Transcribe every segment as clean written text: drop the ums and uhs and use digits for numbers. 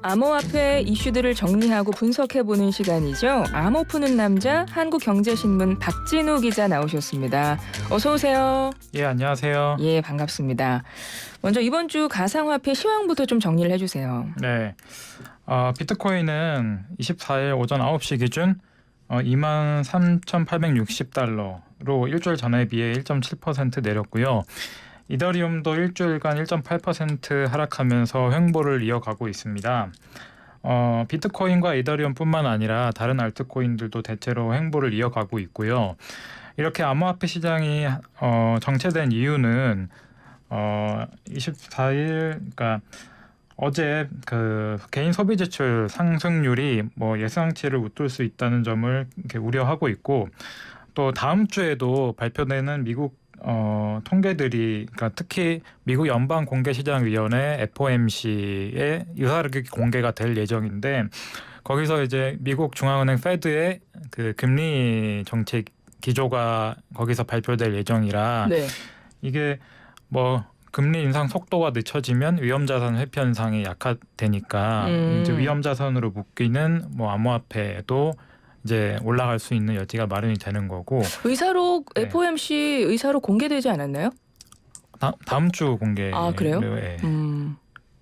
암호화폐 이슈들을 정리하고 분석해보는 시간이죠. 암호 푸는 남자 한국경제신문 박진우 기자 나오셨습니다. 어서 오세요. 예, 안녕하세요. 예, 반갑습니다. 먼저 이번 주 가상화폐 시황부터 좀 정리를 해주세요. 네, 비트코인은 24일 오전 9시 기준 23,860달러로 일주일 전에 비해 1.7% 내렸고요. 이더리움도 일주일간 1.8% 하락하면서 횡보를 이어가고 있습니다. 비트코인과 이더리움뿐만 아니라 다른 알트코인들도 대체로 횡보를 이어가고 있고요. 이렇게 암호화폐 시장이 정체된 이유는 24일, 그러니까 어제 그 개인 소비 지출 상승률이 예상치를 웃돌 수 있다는 점을 이렇게 우려하고 있고, 또 다음 주에도 발표되는 미국 통계들이, 그러니까 특히 미국 연방공개시장위원회 FOMC의 유사하게 공개가 될 예정인데, 거기서 이제 미국 중앙은행 페드의 그 금리 정책 기조가 거기서 발표될 예정이라, 네. 이게 금리 인상 속도가 늦춰지면 위험자산 회피 현상이 약화되니까 이제 위험자산으로 묶이는 암호화폐도 이제 올라갈 수 있는 여지가 마련이 되는 거고. 의사록 네. FOMC 의사록 공개되지 않았나요? 다음 주 공개. 아, 그래요? 예.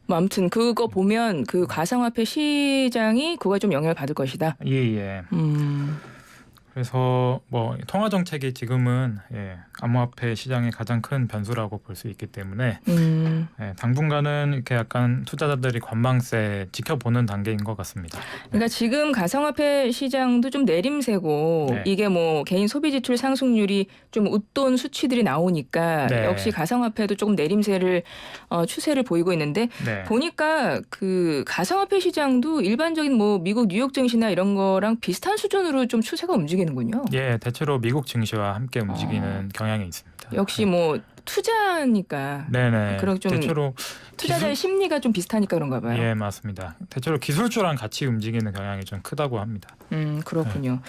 아무튼 그거 보면 그 가상화폐 시장이 그거에 좀 영향을 받을 것이다. 예. 그래서 통화 정책이 지금은 암호화폐 시장의 가장 큰 변수라고 볼 수 있기 때문에 당분간은 이렇게 약간 투자자들이 관망세 지켜보는 단계인 것 같습니다. 그러니까 지금 가상화폐 시장도 좀 내림세고, 네. 이게 개인 소비 지출 상승률이 좀 웃돈 수치들이 나오니까 네. 역시 가상화폐도 조금 내림세를 추세를 보이고 있는데, 네. 보니까 그 가상화폐 시장도 일반적인 미국 뉴욕 증시나 이런 거랑 비슷한 수준으로 좀 추세가 움직이는군요. 예, 대체로 미국 증시와 함께 움직이는 경향이 있습니다. 역시 투자니까. 네네. 그런 좀 대체로 투자자의 심리가 좀 비슷하니까 그런가 봐요. 예, 맞습니다. 대체로 기술주랑 같이 움직이는 경향이 좀 크다고 합니다. 그렇군요.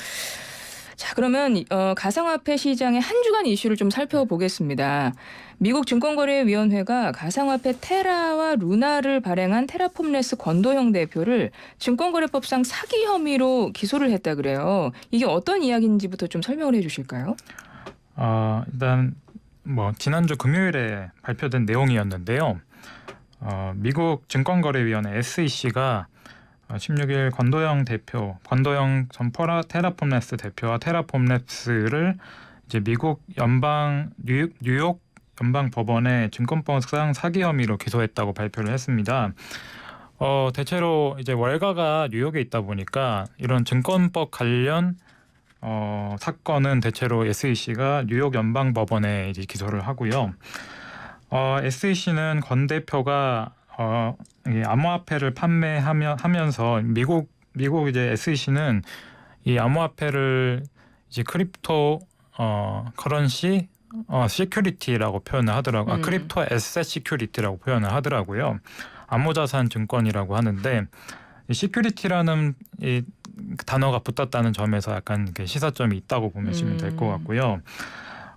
자, 그러면 가상화폐 시장의 한 주간 이슈를 좀 살펴보겠습니다. 미국 증권거래위원회가 가상화폐 테라와 루나를 발행한 테라폼레스 권도형 대표를 증권거래법상 사기 혐의로 기소를 했다 그래요. 이게 어떤 이야기인지부터 좀 설명을 해주실까요? 일단 지난주 금요일에 발표된 내용이었는데요. 미국 증권거래위원회 SEC가 16일 권도영 테라폼랩스 대표와 테라폼랩스를 이제 미국 뉴욕 연방 법원에 증권법상 사기 혐의로 기소했다고 발표를 했습니다. 대체로 이제 월가가 뉴욕에 있다 보니까 이런 증권법 관련 사건은 대체로 SEC가 뉴욕 연방 법원에 이제 기소를 하고요. SEC는 권 대표가 이 암호화폐를 판매하면서 미국 이제 SEC는 이 암호화폐를 이제 크립토 커런시 시큐리티라고 표현을 하더라고요. 크립토 에셋 시큐리티라고 표현을 하더라고요. 암호자산 증권이라고 하는데, 이 시큐리티라는 이 단어가 붙었다는 점에서 약간 시사점이 있다고 보시면 될 것 같고요.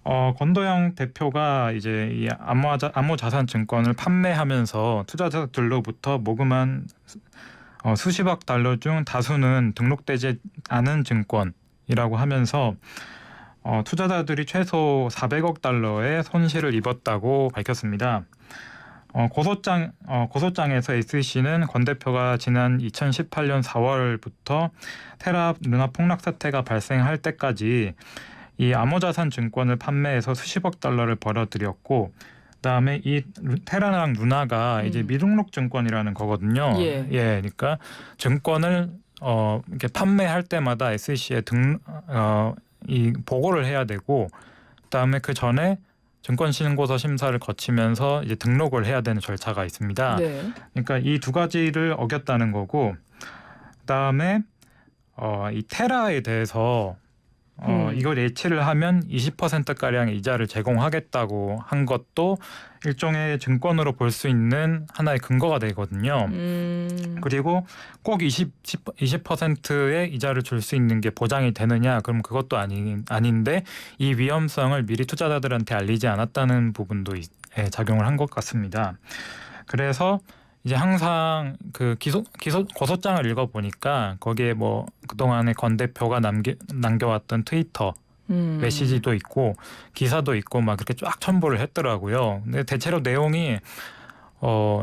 권도영 대표가 이제 이 암호자산 증권을 판매하면서 투자자들로부터 모금한 수십억 달러 중 다수는 등록되지 않은 증권이라고 하면서 투자자들이 최소 400억 달러의 손실을 입었다고 밝혔습니다. 고소장에서 SEC는 권 대표가 지난 2018년 4월부터 테라 루나 폭락 사태가 발생할 때까지 이 암호자산 증권을 판매해서 수십억 달러를 벌어들였고, 그다음에 이 테라랑 루나가 이제 미등록 증권이라는 거거든요. 예. 그러니까 증권을 이렇게 판매할 때마다 SEC에 이 보고를 해야 되고, 그다음에 그 전에 증권신고서 심사를 거치면서 이제 등록을 해야 되는 절차가 있습니다. 네. 그러니까 이 두 가지를 어겼다는 거고, 그다음에 이 테라에 대해서 이걸 예치를 하면 20%가량의 이자를 제공하겠다고 한 것도 일종의 증권으로 볼 수 있는 하나의 근거가 되거든요. 그리고 꼭 20%의 이자를 줄 수 있는 게 보장이 되느냐? 그럼 그것도 아닌데 이 위험성을 미리 투자자들한테 알리지 않았다는 부분도 작용을 한 것 같습니다. 그래서 이제 항상 그 고소장을 읽어 보니까 거기에 뭐 그동안에 권 대표가 남겨왔던 트위터 메시지도 있고 기사도 있고 막 그렇게 쫙 첨부를 했더라고요. 근데 대체로 내용이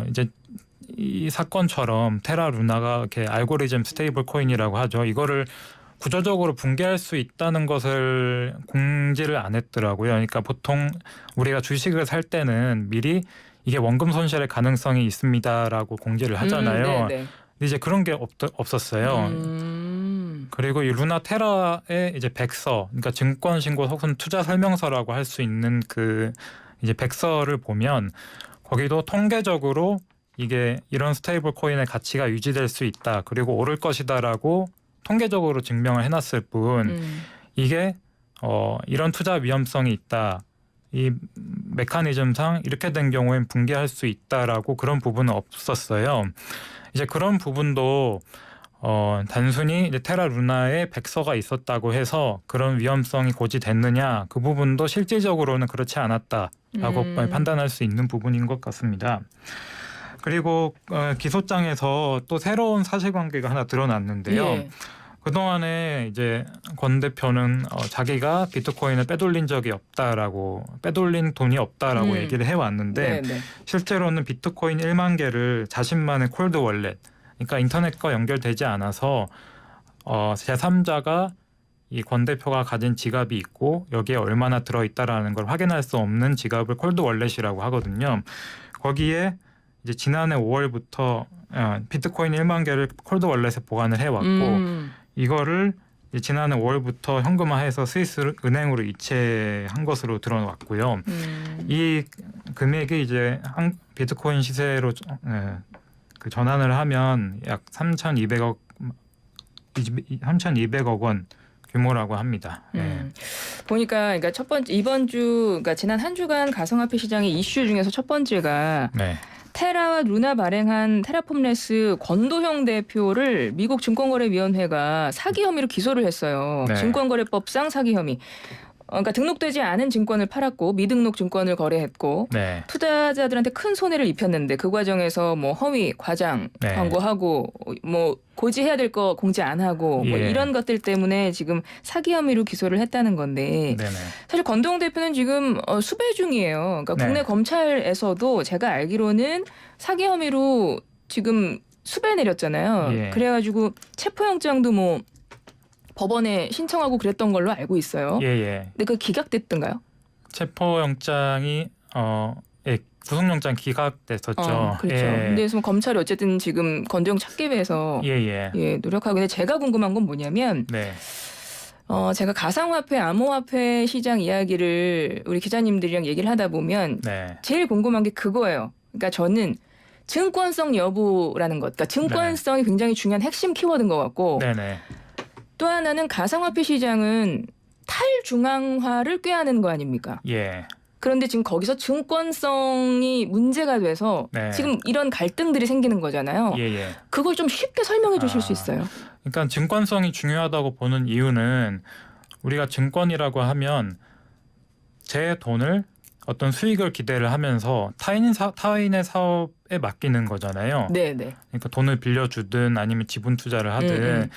이제 이 사건처럼 테라 루나가 이렇게 알고리즘 스테이블 코인이라고 하죠. 이거를 구조적으로 붕괴할 수 있다는 것을 공지를 안 했더라고요. 그러니까 보통 우리가 주식을 살 때는 미리 이게 원금 손실의 가능성이 있습니다라고 공지를 하잖아요. 근데 이제 그런 게 없었어요. 그리고 이 루나 테라의 이제 백서, 그러니까 증권 신고 혹은 투자 설명서라고 할 수 있는 그 이제 백서를 보면 거기도 통계적으로 이게 이런 스테이블 코인의 가치가 유지될 수 있다. 그리고 오를 것이다라고 통계적으로 증명을 해놨을 뿐 이게 이런 투자 위험성이 있다. 이 메커니즘상 이렇게 된 경우엔 붕괴할 수 있다라고 그런 부분은 없었어요. 이제 그런 부분도 단순히 이제 테라 루나의 백서가 있었다고 해서 그런 위험성이 고지됐느냐 그 부분도 실질적으로는 그렇지 않았다라고 판단할 수 있는 부분인 것 같습니다. 그리고 기소장에서 또 새로운 사실관계가 하나 드러났는데요. 예. 그동안에 이제 권 대표는 자기가 비트코인을 빼돌린 돈이 없다라고 얘기를 해왔는데 실제로는 비트코인 1만 개를 자신만의 콜드 월렛, 그러니까 인터넷과 연결되지 않아서 제3자가 이 권 대표가 가진 지갑이 있고 여기에 얼마나 들어있다라는 걸 확인할 수 없는 지갑을 콜드 월렛이라고 하거든요. 거기에 이제 지난해 5월부터 비트코인 1만 개를 콜드 월렛에 보관을 해왔고 이거를 지난해 5월부터 현금화해서 스위스 은행으로 이체한 것으로 드러났고요. 이 금액이 이제 비트코인 시세로 그 전환을 하면 약 3,200억 원 규모라고 합니다. 보니까 그러니까 첫 번째 이번 주 그러니까 지난 한 주간 가상화폐 시장의 이슈 중에서 첫 번째가 테라와 루나 발행한 테라폼레스 권도형 대표를 미국 증권거래위원회가 사기 혐의로 기소를 했어요. 증권거래법상 사기 혐의. 그러니까 등록되지 않은 증권을 팔았고 미등록 증권을 거래했고 투자자들한테 큰 손해를 입혔는데 그 과정에서 뭐 허위, 과장 광고하고 뭐 고지해야 될 거 공지 안 하고 뭐 이런 것들 때문에 지금 사기 혐의로 기소를 했다는 건데 사실 권도영 대표는 지금 수배 중이에요. 그러니까 국내 검찰에서도 제가 알기로는 사기 혐의로 지금 수배 내렸잖아요. 그래가지고 체포영장도 뭐 법원에 신청하고 그랬던 걸로 알고 있어요. 근데 그 기각됐던가요? 체포영장이 구속영장 기각됐었죠. 그렇죠. 근데 그래서 검찰이 어쨌든 지금 권도영 찾기 위해서 노력하고 있는데 제가 궁금한 건 뭐냐면 제가 가상화폐, 암호화폐 시장 이야기를 우리 기자님들이랑 얘기를 하다 보면 제일 궁금한 게 그거예요. 그러니까 저는 증권성 여부라는 것, 그러니까 증권성이 굉장히 중요한 핵심 키워드인 것 같고 또 하나는 가상화폐 시장은 탈중앙화를 꾀하는 거 아닙니까? 그런데 지금 거기서 증권성이 문제가 돼서 지금 이런 갈등들이 생기는 거잖아요. 그걸 좀 쉽게 설명해 주실 수 있어요? 그러니까 증권성이 중요하다고 보는 이유는 우리가 증권이라고 하면 제 돈을 어떤 수익을 기대를 하면서 타인의 사업에 맡기는 거잖아요. 그러니까 돈을 빌려주든 아니면 지분 투자를 하든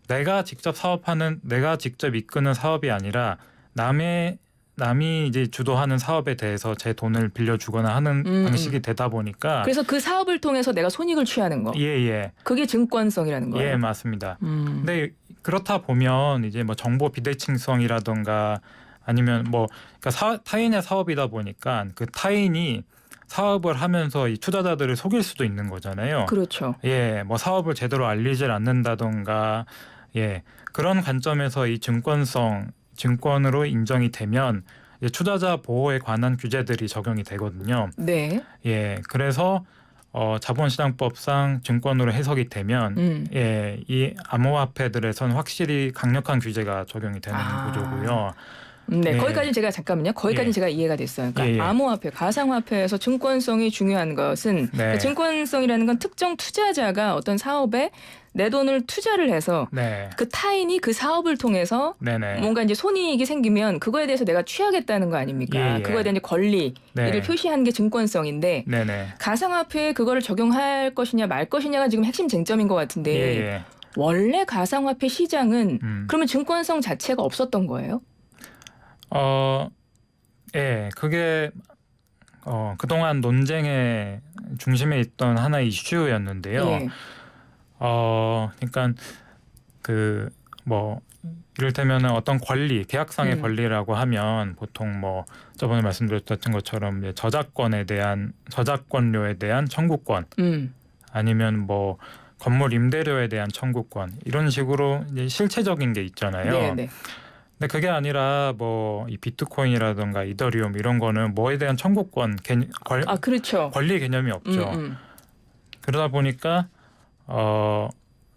내가 직접 이끄는 사업이 아니라 남이 이제 주도하는 사업에 대해서 제 돈을 빌려주거나 하는 방식이 되다 보니까 그래서 그 사업을 통해서 내가 손익을 취하는 거. 그게 증권성이라는 거예요. 맞습니다. 근데 그렇다 보면 이제 뭐 정보 비대칭성이라던가 아니면 뭐 그러니까 타인의 사업이다 보니까 그 타인이 사업을 하면서 이 투자자들을 속일 수도 있는 거잖아요. 그렇죠. 뭐 사업을 제대로 알리질 않는다던가 그런 관점에서 이 증권으로 인정이 되면 투자자 보호에 관한 규제들이 적용이 되거든요. 그래서 자본시장법상 증권으로 해석이 되면 이 암호화폐들에선 확실히 강력한 규제가 적용이 되는 구조고요. 네, 예. 거기까지 제가 잠깐만요. 거기까지 예. 제가 이해가 됐어요. 그러니까 예, 예. 암호화폐, 가상화폐에서 증권성이 중요한 것은 네. 그러니까 증권성이라는 건 특정 투자자가 어떤 사업에 내 돈을 투자를 해서 네. 그 타인이 그 사업을 통해서 네네. 뭔가 이제 손이익이 생기면 그거에 대해서 내가 취하겠다는 거 아닙니까? 예, 예. 그거에 대한 이제 권리를 네. 표시하는 게 증권성인데 네네. 가상화폐에 그거를 적용할 것이냐 말 것이냐가 지금 핵심 쟁점인 것 같은데 예, 예. 원래 가상화폐 시장은 음. 그러면 증권성 자체가 없었던 거예요? 예, 그게 그동안 논쟁의 중심에 있던 하나의 이슈였는데요. 예. 그러니까 이를테면 어떤 권리, 계약상의 권리라고 하면 보통 뭐 저번에 말씀드렸던 것처럼 이제 저작권료에 대한 청구권, 아니면 뭐 건물 임대료에 대한 청구권 이런 식으로 이제 실체적인 게 있잖아요. 네네. 근데 그게 아니라 뭐 이 비트코인이라든가 이더리움 이런 거는 뭐에 대한 청구권, 그렇죠. 권리 개념이 없죠. 그러다 보니까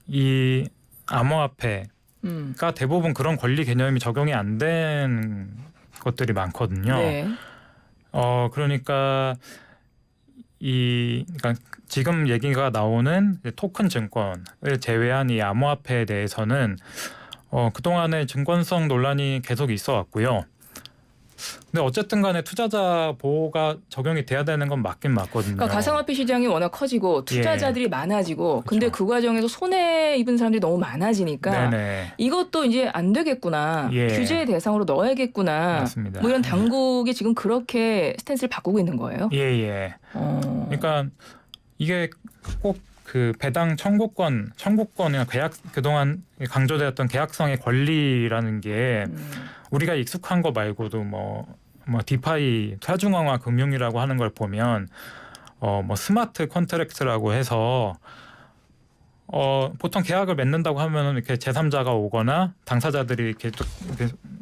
이 암호화폐가 대부분 그런 권리 개념이 적용이 안 된 것들이 많거든요. 네. 그러니까 그러니까 지금 얘기가 나오는 토큰 증권을 제외한 이 암호화폐에 대해서는 그동안에 증권성 논란이 계속 있어 왔고요. 근데 어쨌든 간에 투자자 보호가 적용이 돼야 되는 건 맞긴 맞거든요. 그러니까 가상화폐 시장이 워낙 커지고 투자자들이 많아지고 근데 그렇죠. 그 과정에서 손해 입은 사람들이 너무 많아지니까 네네. 이것도 이제 안 되겠구나. 예. 규제의 대상으로 넣어야겠구나. 맞습니다. 뭐 이런 당국이 지금 그렇게 스탠스를 바꾸고 있는 거예요. 예. 그러니까 이게 꼭 그 배당 청구권이나 계약 그동안 강조되었던 계약성의 권리라는 게 우리가 익숙한 거 말고도 뭐 디파이 차중앙화 금융이라고 하는 걸 보면 뭐 스마트 컨트랙트라고 해서 보통 계약을 맺는다고 하면은 이렇게 제3자가 오거나 당사자들이 이렇게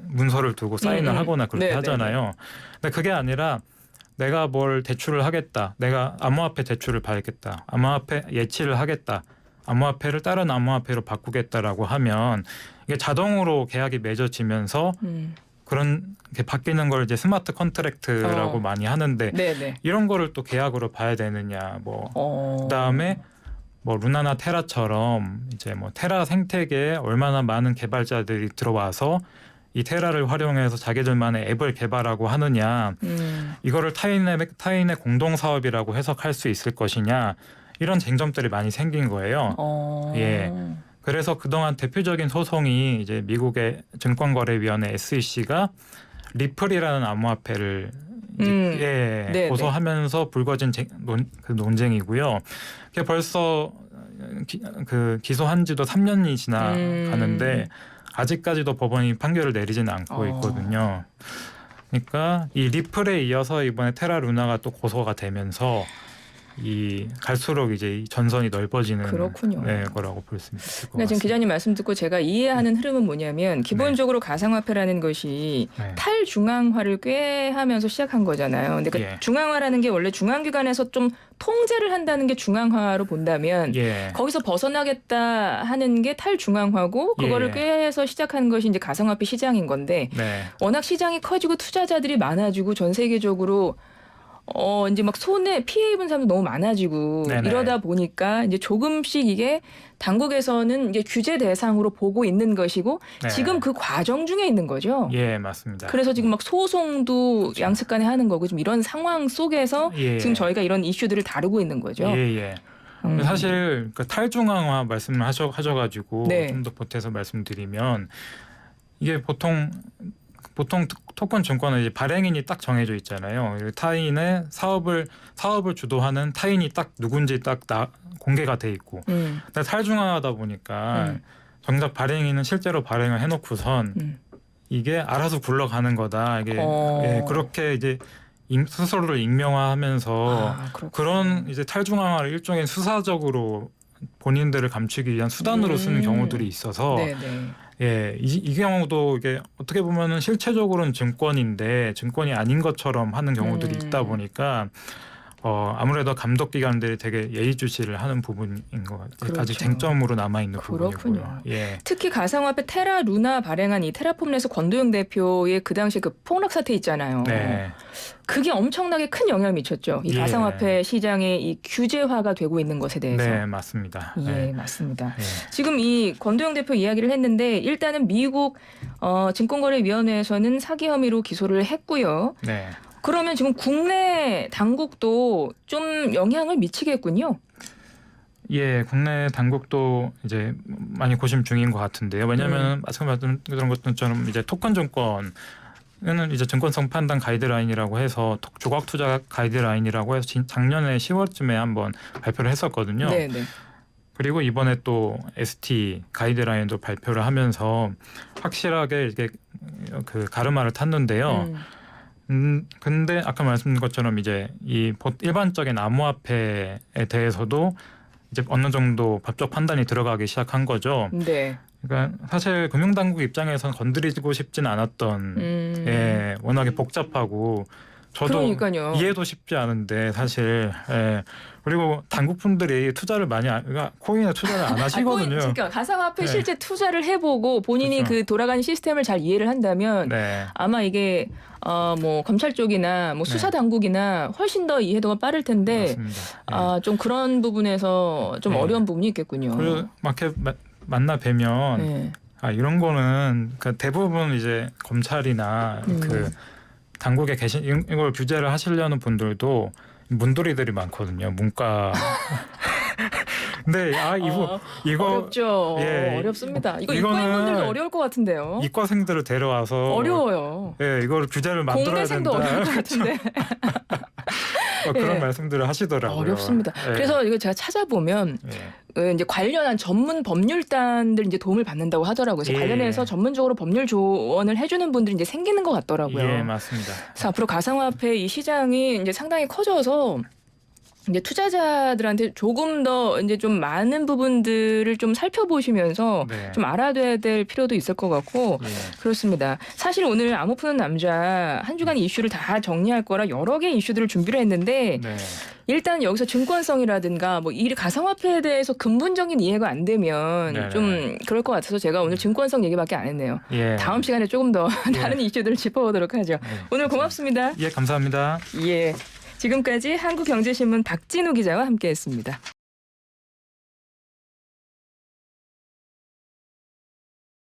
문서를 두고 사인을 하거나 그렇게 네, 하잖아요. 근데 그게 아니라 내가 뭘 대출을 하겠다. 내가 암호화폐 대출을 받겠다. 암호화폐 예치를 하겠다. 암호화폐를 다른 암호화폐로 바꾸겠다라고 하면 이게 자동으로 계약이 맺어지면서 그런 게 바뀌는 걸 이제 스마트 컨트랙트라고 많이 하는데 네네. 이런 거를 또 계약으로 봐야 되느냐. 그다음에 뭐 루나나 테라처럼 이제 뭐 테라 생태계에 얼마나 많은 개발자들이 들어와서 이 테라를 활용해서 자기들만의 앱을 개발하고 하느냐, 이거를 타인의 공동 사업이라고 해석할 수 있을 것이냐, 이런 쟁점들이 많이 생긴 거예요. 예. 그래서 그동안 대표적인 소송이 이제 미국의 증권거래위원회 SEC가 리플이라는 암호화폐를 고소하면서 불거진 그 논쟁이고요. 그게 벌써 기소한 지도 3년이 지나가는데 아직까지도 법원이 판결을 내리지는 않고 있거든요. 그러니까 이 리플에 이어서 이번에 테라 루나가 또 고소가 되면서 갈수록 이제 전선이 넓어지는 그렇군요. 거라고 볼 수 있을 것 같습니다. 그러니까 지금 기자님 말씀 듣고 제가 이해하는 흐름은 뭐냐면 기본적으로 가상화폐라는 것이 탈중앙화를 꾀하면서 시작한 거잖아요. 근데 그 중앙화라는 게 원래 중앙기관에서 좀 통제를 한다는 게 중앙화로 본다면 거기서 벗어나겠다 하는 게 탈중앙화고 그거를 꾀해서 시작한 것이 이제 가상화폐 시장인 건데 워낙 시장이 커지고 투자자들이 많아지고 전 세계적으로 이제 막 피해 입은 사람도 너무 많아지고 이러다 보니까 이제 조금씩 이게 당국에서는 이게 규제 대상으로 보고 있는 것이고 지금 그 과정 중에 있는 거죠. 예, 맞습니다. 그래서 지금 막 소송도 양측간에 하는 거고 지금 이런 상황 속에서 지금 저희가 이런 이슈들을 다루고 있는 거죠. 사실 그 탈중앙화 말씀을 하셔가지고 좀 더 보태서 말씀드리면 이게 보통 토큰 증권은 이제 발행인이 딱 정해져 있잖아요. 타인의 사업을 주도하는 타인이 딱 누군지 딱 공개가 돼 있고. 근데 탈중앙하다 보니까 정작 발행인은 실제로 발행을 해놓고선 이게 알아서 굴러가는 거다. 이게 그렇게 이제 스스로를 익명화하면서 그런 이제 탈중앙화를 일종의 수사적으로 본인들을 감추기 위한 수단으로 쓰는 경우들이 있어서. 이 경우도 이게 어떻게 보면은 실체적으로는 증권인데 증권이 아닌 것처럼 하는 경우들이 있다 보니까 아무래도 감독 기관들이 되게 예의주시를 하는 부분인 것 같아요. 그렇죠. 아직 쟁점으로 남아 있는 그렇군요. 부분이고요. 예. 특히 가상화폐 테라 루나 발행한 이 테라폼에서 권도영 대표의 그 당시 그 폭락 사태 있잖아요. 네. 그게 엄청나게 큰 영향을 미쳤죠. 이 예. 가상화폐 시장의 이 규제화가 되고 있는 것에 대해서. 네, 맞습니다. 예, 네. 맞습니다. 예. 지금 이 권도영 대표 이야기를 했는데 일단은 미국 증권거래위원회에서는 사기 혐의로 기소를 했고요. 네. 그러면 지금 국내 당국도 좀 영향을 미치겠군요. 예, 국내 당국도 이제 많이 고심 중인 것 같은데요. 왜냐하면 아까 말씀드린 것처럼 이제 토큰 증권은 이제 증권성 판단 가이드라인이라고 해서 조각 투자 가이드라인이라고 해서 작년에 10월쯤에 한번 발표를 했었거든요. 네, 네. 그리고 이번에 또 ST 가이드라인도 발표를 하면서 확실하게 이렇게 그 가르마를 탔는데요. 근데 아까 말씀드린 것처럼 이제 이 일반적인 암호화폐에 대해서도 이제 어느 정도 법적 판단이 들어가기 시작한 거죠. 네. 그러니까 사실 금융당국 입장에서는 건드리고 싶진 않았던, 예, 워낙에 복잡하고 저도 그러니까요. 이해도 쉽지 않은데 사실, 예. 그리고 당국분들이 투자를 그러니까 코인에 투자를 안 하시거든요. 그러니까 가상화폐 네. 실제 투자를 해보고 본인이 그렇죠. 그 돌아가는 시스템을 잘 이해를 한다면 네. 아마 이게 뭐 검찰 쪽이나 뭐 수사 당국이나 훨씬 더 이해도가 빠를 텐데 맞습니다. 예. 좀 그런 부분에서 좀 네. 어려운 부분이 있겠군요. 그리고 막 이렇게 만나 뵈면 네. 이런 거는 그 대부분 이제 검찰이나 그 당국에 계신 이걸 규제를 하시려는 분들도 문돌이들이 많거든요. 문과. 근데 이거 어렵죠. 예, 어렵습니다. 이거 이거는 이과인분들도 어려울 것 같은데요. 이과생들을 데려와서 어려워요. 예, 이걸 규제를 만들어야 공대생도 된다. 어려울 것 같은데. 그런 예. 말씀들을 하시더라고요. 어렵습니다. 예. 그래서 이거 제가 찾아보면 예. 이제 관련한 전문 법률단들 이제 도움을 받는다고 하더라고요. 그래서 예. 관련해서 전문적으로 법률 조언을 해주는 분들이 이제 생기는 것 같더라고요. 예, 맞습니다. 그래서 앞으로 가상화폐 이 시장이 이제 상당히 커져서 이제 투자자들한테 조금 더 이제 좀 많은 부분들을 좀 살펴보시면서 네. 좀 알아둬야 될 필요도 있을 것 같고 예. 그렇습니다. 사실 오늘 암호 푸는 남자 한 주간 이슈를 다 정리할 거라 여러 개의 이슈들을 준비를 했는데 네. 일단 여기서 증권성이라든가 뭐 이 가상화폐에 대해서 근본적인 이해가 안 되면 네네. 좀 그럴 것 같아서 제가 오늘 증권성 얘기밖에 안 했네요. 예. 다음 시간에 조금 더 다른 이슈들을 짚어보도록 하죠. 예. 오늘 고맙습니다. 예, 감사합니다. 예. 지금까지 한국경제신문 박진우 기자와 함께했습니다.